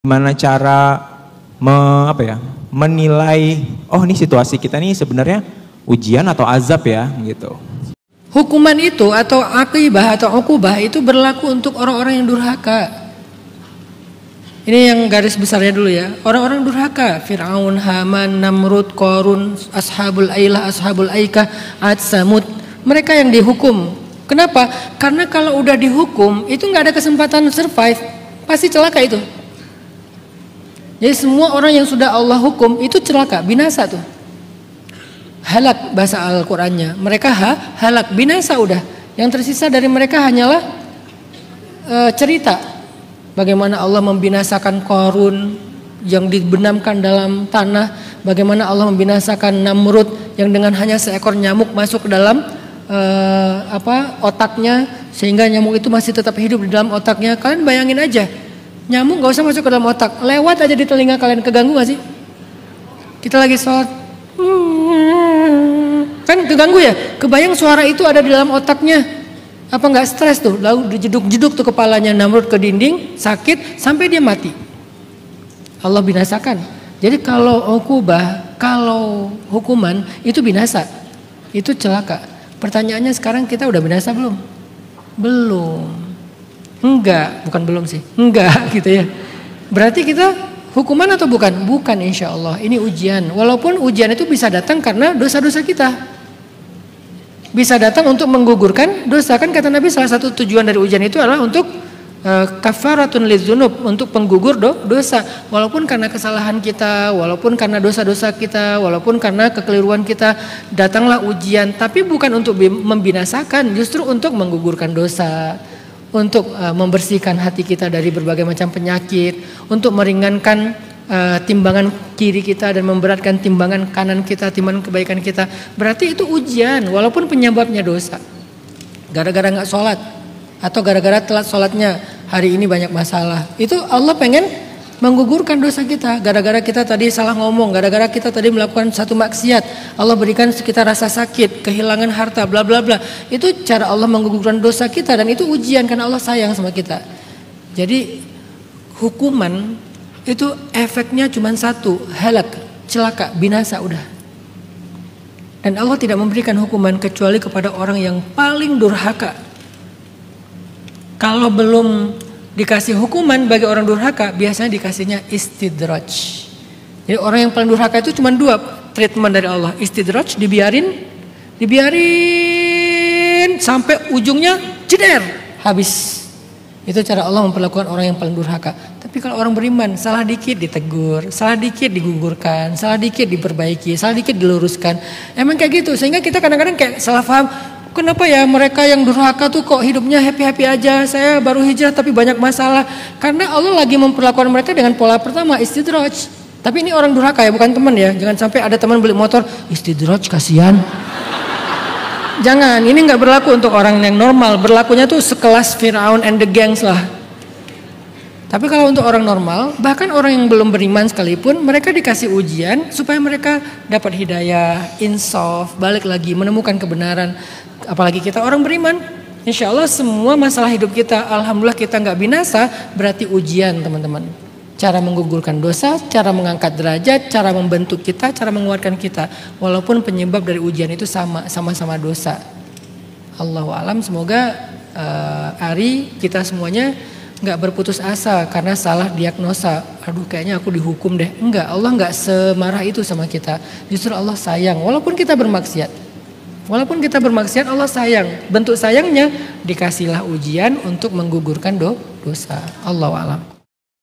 Gimana cara menilai, oh ini situasi kita nih sebenarnya ujian atau azab ya gitu. Hukuman itu atau akibah atau ukubah itu berlaku untuk orang-orang yang durhaka. Ini yang garis besarnya dulu ya. Orang-orang durhaka, Fir'aun, Haman, Namrud, Qarun, Ashabul Ailah, Ashabul Aikah, Ad, Samud. Mereka yang dihukum. Kenapa? Karena kalau udah dihukum itu nggak ada kesempatan survive, pasti celaka itu. Jadi semua orang yang sudah Allah hukum itu celaka, binasa tuh. Halak bahasa Al-Qur'annya. Mereka halak, binasa udah. Yang tersisa dari mereka hanyalah cerita bagaimana Allah membinasakan Qarun yang dibenamkan dalam tanah, bagaimana Allah membinasakan Namrud yang dengan hanya seekor nyamuk masuk ke dalam otaknya sehingga nyamuk itu masih tetap hidup di dalam otaknya. Kalian bayangin aja. Nyamuk gak usah masuk ke dalam otak, lewat aja di telinga kalian, keganggu gak sih? Kita lagi sholat, kan keganggu ya? Kebayang suara itu ada di dalam otaknya, apa gak stres tuh? Lalu dijeduk-jeduk tuh kepalanya Namrud ke dinding, sakit sampai dia mati. Allah binasakan. Jadi kalau ukubah, kalau hukuman itu binasa, itu celaka. Pertanyaannya sekarang kita udah binasa belum? Belum. Enggak, bukan belum sih. Enggak gitu ya. Berarti kita hukuman atau bukan? Bukan, insya Allah. Ini ujian. Walaupun ujian itu bisa datang karena dosa-dosa kita. Bisa datang untuk menggugurkan dosa. Kan kata Nabi salah satu tujuan dari ujian itu adalah untuk kafaratun lidzunub, untuk penggugur dosa. Walaupun karena kesalahan kita, walaupun karena dosa-dosa kita, walaupun karena kekeliruan kita, datanglah ujian. Tapi bukan untuk membinasakan, justru untuk menggugurkan dosa. Untuk membersihkan hati kita dari berbagai macam penyakit, untuk meringankan timbangan kiri kita dan memberatkan timbangan kanan kita, timbangan kebaikan kita. Berarti itu ujian, walaupun penyebabnya dosa. Gara-gara nggak sholat atau gara-gara telat sholatnya hari ini banyak masalah. Itu Allah pengen menggugurkan dosa kita. Gara-gara kita tadi salah ngomong, gara-gara kita tadi melakukan satu maksiat, Allah berikan kita rasa sakit, kehilangan harta, bla bla bla. Itu cara Allah menggugurkan dosa kita dan itu ujian karena Allah sayang sama kita. Jadi hukuman itu efeknya cuma satu, halak, celaka, binasa udah. Dan Allah tidak memberikan hukuman kecuali kepada orang yang paling durhaka. Kalau belum dikasih hukuman bagi orang durhaka, biasanya dikasihnya istidraj. Jadi orang yang paling durhaka itu cuma dua treatment dari Allah. Istidraj, dibiarin sampai ujungnya jeder, habis. Itu cara Allah memperlakukan orang yang paling durhaka. Tapi kalau orang beriman, salah dikit ditegur, salah dikit digugurkan, salah dikit diperbaiki, salah dikit diluruskan. Emang kayak gitu, sehingga kita kadang-kadang kayak salah paham. Kenapa ya mereka yang durhaka tuh kok hidupnya happy-happy aja? Saya baru hijrah tapi banyak masalah. Karena Allah lagi memperlakukan mereka dengan pola pertama, istidraj. Tapi ini orang durhaka ya, bukan teman ya. Jangan sampai ada teman beli motor, istidraj kasihan. Jangan, ini nggak berlaku untuk orang yang normal. Berlakunya tuh sekelas Fir'aun and the gangs lah. Tapi kalau untuk orang normal, bahkan orang yang belum beriman sekalipun, mereka dikasih ujian supaya mereka dapat hidayah, insaf, balik lagi menemukan kebenaran. Apalagi kita orang beriman, insya Allah semua masalah hidup kita, alhamdulillah kita nggak binasa, berarti ujian teman-teman. Cara menggugurkan dosa, cara mengangkat derajat, cara membentuk kita, cara menguatkan kita. Walaupun penyebab dari ujian itu sama-sama dosa. Allahu a'lam, semoga Ari kita semuanya nggak berputus asa karena salah diagnosa. Aduh kayaknya aku dihukum deh. Enggak, Allah nggak semarah itu sama kita. Justru Allah sayang, walaupun kita bermaksiat. Walaupun kita bermaksiat, Allah sayang. Bentuk sayangnya dikasihlah ujian untuk menggugurkan dosa. Allahu a'lam.